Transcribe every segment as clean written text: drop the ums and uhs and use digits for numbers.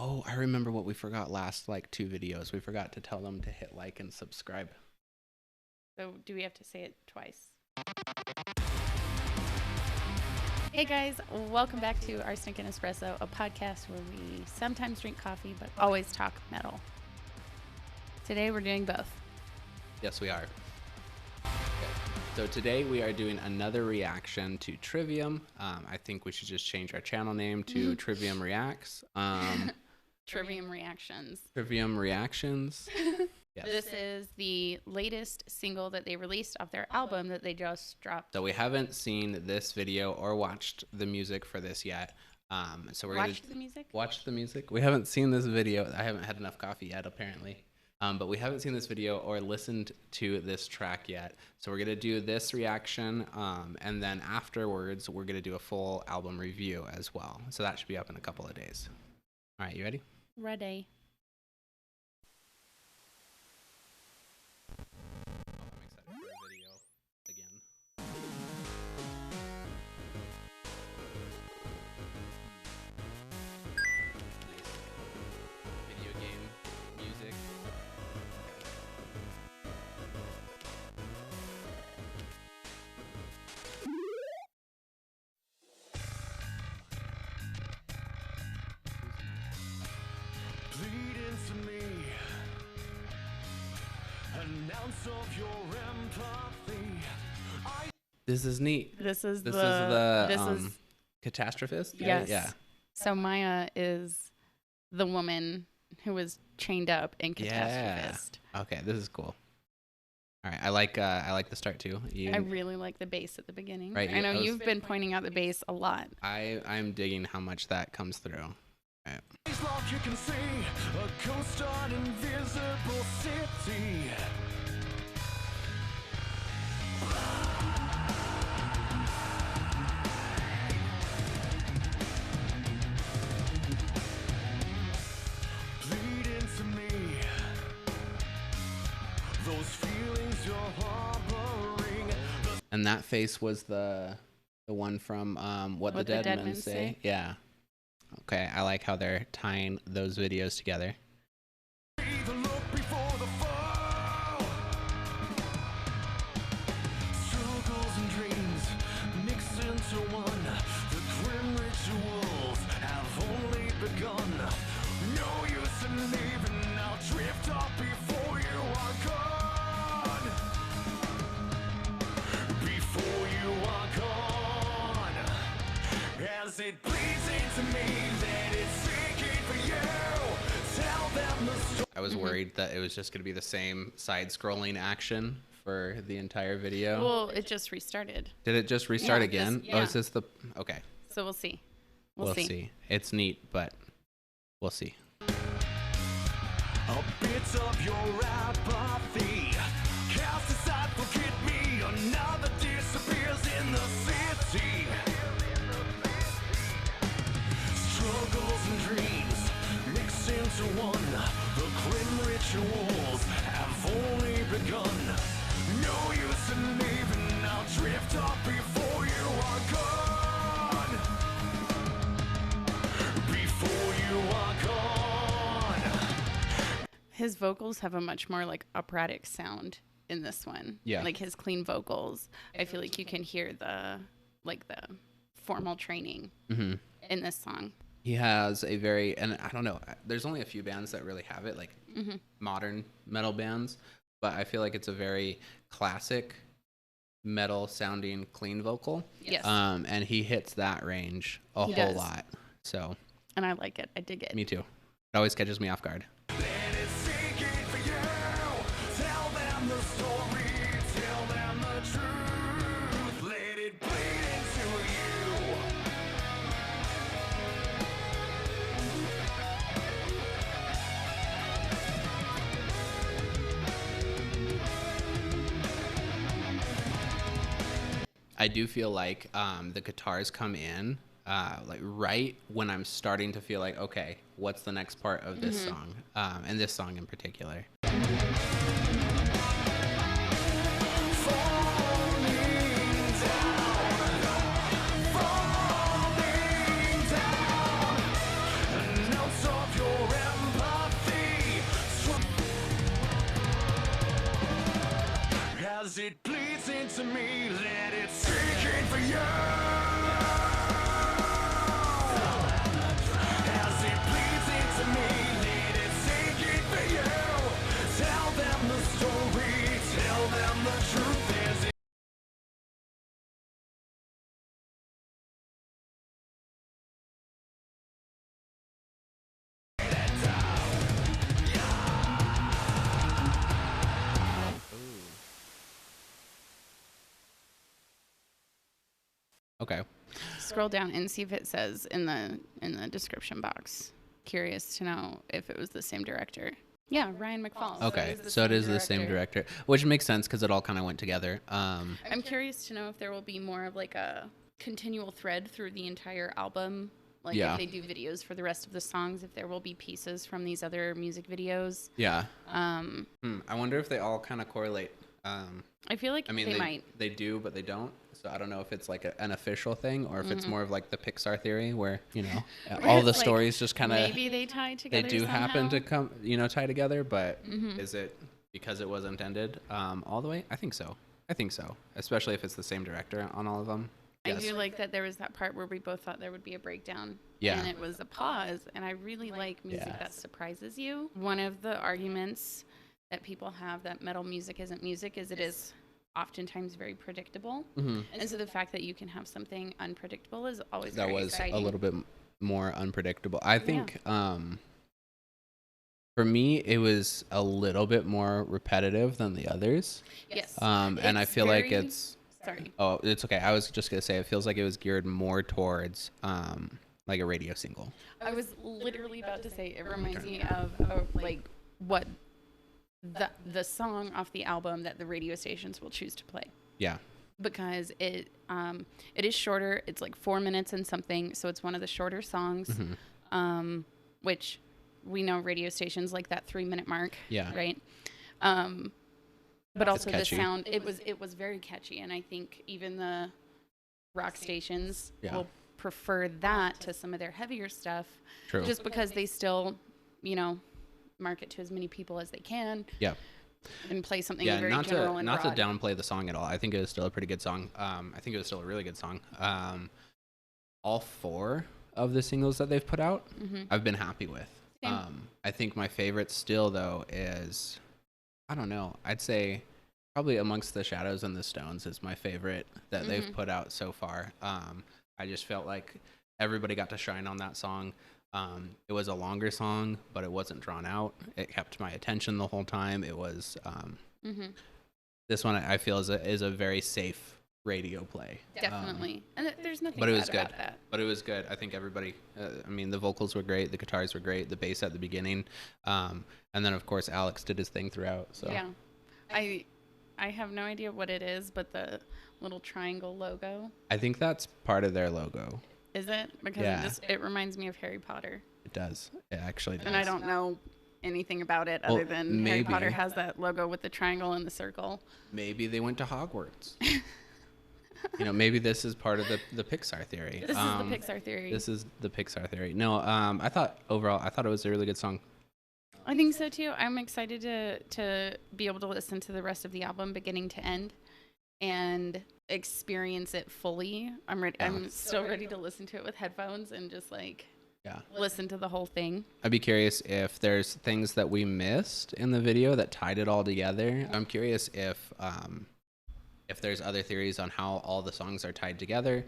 Oh, I remember what we forgot last, like, 2 videos. We forgot to tell them to hit like and subscribe. So do we have to say it twice? Hey guys, welcome back to Arsenic and Espresso, a podcast where we sometimes drink coffee but always talk metal. Today we're doing both. Yes, we are. Okay. So today we are doing another reaction to Trivium. I think we should just change our channel name to Trivium Reacts. Trivium Reactions. Trivium Reactions. Yes. This is the latest single that they released off their album that they just dropped. So we haven't seen this video or watched the music for this yet. So we're Watched the music? Watch the music. We haven't seen this video. I haven't had enough coffee yet, apparently. But we haven't seen this video or listened to this track yet. So we're going to do this reaction, and then afterwards, we're going to do a full album review as well. So that should be up in a couple of days. All right, you ready? Ready. I'm excited for a video again. Nice video game music. Bleed into me, an ounce of your empathy. This is neat. This is This the is the Catastrophist? Right? yes. Yeah. So Maya is the woman who was chained up in Catastrophist. Yeah. Okay, this is cool. All right, I like the start too. I really like the bass at the beginning. Right, I know I was- you've been pointing out the bass a lot. I'm digging how much that comes through. All right. Like you can see a ghost on invisible city. Bleed into me, those feelings you're harboring. And that face was the one from What the Dead Men Say. Yeah. Okay, I like how they're tying those videos together. The look before the fall. Struggles and dreams mixed into one. The grim rituals have only begun. No use in leaving, I'll drift off before you are gone. Before you are gone. As it bleeds into me that it's seeking for you. Tell them the story. I was worried that it was just going to be the same side-scrolling action for the entire video. Well, it just restarted. Did it just restart Yeah, again? this- Oh, yeah. is this the... Okay, So we'll see. we'll see. It's neat, but we'll see. A bit of your apathy. Cast aside, forget me. Another disappears in the city. Struggles and dreams mix into one. The grim rituals have only begun. No use in leaving. I'll drift off before you are gone. Before you are gone. His vocals have a much more like operatic sound in this one. Yeah. Like his clean vocals. I feel like you can hear the formal training in this song. He has a very... And I don't know, there's only a few bands that really have it, like modern metal bands. But I feel like it's a very classic metal-sounding clean vocal. Yes. And he hits that range a He whole does. lot. So, And I like it. I dig it. me too. It always catches me off guard. Then it's seeking for you. Tell them the story, tell them the truth. Let it bleed into you. I do feel like the guitars come in like right when I'm starting to feel like, okay, what's the next part of this song? And this song in particular. Falling down, an ounce of your As it bleeds into me, let it sink in for you. As it bleeds into me, let it sink in for you. Tell them the story, tell them the truth. As it Okay. Scroll down and see if it says in the description box. Curious to know if it was the same director. Yeah, Ryan McFall. Okay, so it is the same director, which makes sense because it all kind of went together. I'm curious to know if there will be more of like a continual thread through the entire album. Like Yeah. if they do videos for the rest of the songs, if there will be pieces from these other music videos. Yeah. I wonder if they all kind of correlate. I feel like I mean, they might. They do, but they don't. So I don't know if it's like an official thing or if it's more of like the Pixar theory where, you know, all the it's like, stories just kind of, maybe they tie they together do happen to somehow. come, you know, tie together, but is it because it was intended all the way? I think so. Especially if it's the same director on all of them. I Yes. do like that there was that part where we both thought there would be a breakdown. Yeah. And it was a pause. And I really like music Yeah. that surprises you. One of the arguments that people have that metal music isn't music is it is oftentimes very predictable. And so the fact that you can have something unpredictable is always That very was exciting. a little bit more unpredictable. I think for me, it was a little bit more repetitive than the others. Yes. And I It's feel like very- it's, Sorry. oh, it's okay. I was just going to say, it feels like it was geared more towards like a radio single. I was literally about to say it reminds me of like what the song off the album that the radio stations will choose to play. Yeah. Because it is shorter. It's like 4 minutes and something, so it's one of the shorter songs. Which we know radio stations like that 3-minute mark. Yeah. Right. But also the catchy. sound. It was very catchy, and I think even the rock stations Yeah. will prefer that to some of their heavier stuff. True. Just because they still, you know, market to as many people as they can. Yeah. And play something Yeah, very not general to and not broad. to downplay the song at all. I think it was still a pretty good song. I think it was still a really good song. All 4 of the singles that they've put out, I've been happy with. Same. I think my favorite still though is, I don't know, I'd say probably Amongst the Shadows and the Stones is my favorite that they've put out so far. I just felt like everybody got to shine on that song. It was a longer song, but it wasn't drawn out. It kept my attention the whole time. It was this one I feel is a very safe radio play. Definitely. And there's nothing But it bad was good. about that. But it was good. I think everybody. I mean, the vocals were great. The guitars were great. The bass at the beginning, and then of course Alex did his thing throughout. So Yeah. I have no idea what it is, but the little triangle logo, I think that's part of their logo. is it? Because Yeah. it reminds me of Harry Potter. It does. It actually does. And I don't know anything about it Well, other than Harry maybe. Potter has that logo with the triangle and the circle. Maybe they went to Hogwarts. You know, maybe this is part of the Pixar theory. This is the Pixar theory. This is the Pixar theory. No, I thought it was a really good song. I think so too. I'm excited to be able to listen to the rest of the album beginning to end and experience it fully. I'm ready. Yeah. I'm still ready to listen to it with headphones and just like Yeah. listen to the whole thing. I'd be curious if there's things that we missed in the video that tied it all together. I'm curious if there's other theories on how all the songs are tied together,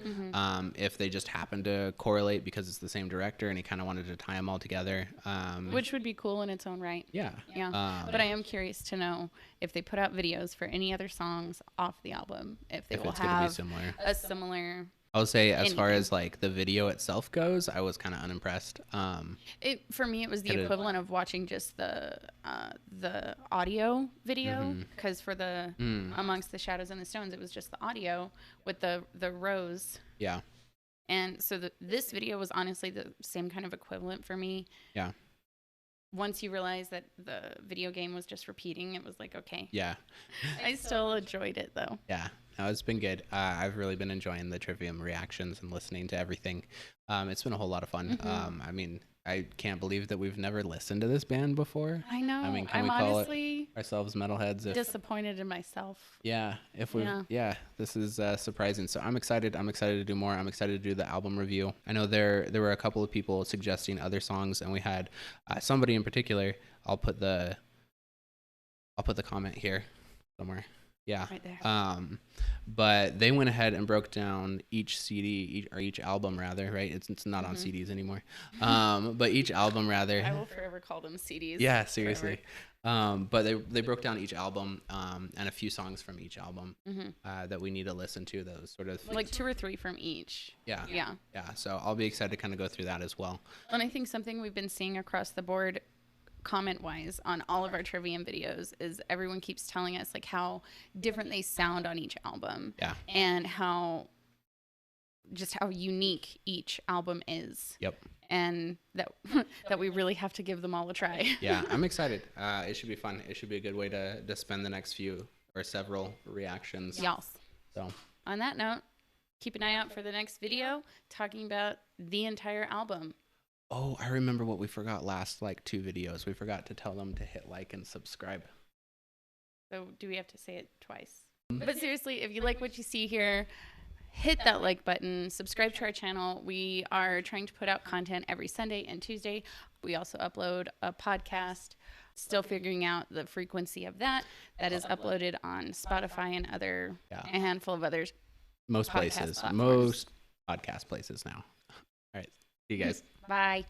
if they just happen to correlate because it's the same director and he kind of wanted to tie them all together. Which would be cool in its own right. Yeah. Yeah. But I am curious to know if they put out videos for any other songs off the album, if they If will it's going to be have similar. a similar. I would say as far anything. as like the video itself goes, I was kind of unimpressed. For me, it was the It is- equivalent of watching just the audio video, because for the Amongst the Shadows and the Stones, it was just the audio with the rose. Yeah. And so this video was honestly the same kind of equivalent for me. Yeah. Once you realize that the video game was just repeating, it was like, okay. Yeah. I still enjoyed it though. Yeah. No, it's been good. I've really been enjoying the Trivium reactions and listening to everything. It's been a whole lot of fun. I mean, I can't believe that we've never listened to this band before. I know. I mean, can I'm we call honestly ourselves metalheads? disappointed in myself. Yeah, if we this is surprising. So I'm excited. I'm excited to do more. I'm excited to do the album review. I know there were a couple of people suggesting other songs, and we had somebody in particular. I'll put the comment here somewhere. Yeah. Right there. But they went ahead and broke down each CD or each album rather, right? It's not on CDs anymore. But each album rather. I will forever call them CDs. Yeah, seriously. But they broke down each album and a few songs from each album that we need to listen to. Those sort of like 2 or 3 from each. Yeah. Yeah. Yeah. So I'll be excited to kind of go through that as well. And I think something we've been seeing across the board comment wise on all of our Trivium videos is everyone keeps telling us like how different they sound on each album. Yeah. And how unique each album is. Yep. And that we really have to give them all a try. Yeah, I'm excited. It should be fun. It should be a good way to spend the next few or several reactions. Yes. So on that note, keep an eye out for the next video talking about the entire album. Oh, I remember what we forgot last 2 videos. We forgot to tell them to hit like and subscribe. So do we have to say it twice? But seriously, if you like what you see here, hit that like button, subscribe to our channel. We are trying to put out content every Sunday and Tuesday. We also upload a podcast, still figuring out the frequency of that. That is uploaded on Spotify and a handful of others. Most places, most podcast places now. All right. See you guys. Bye.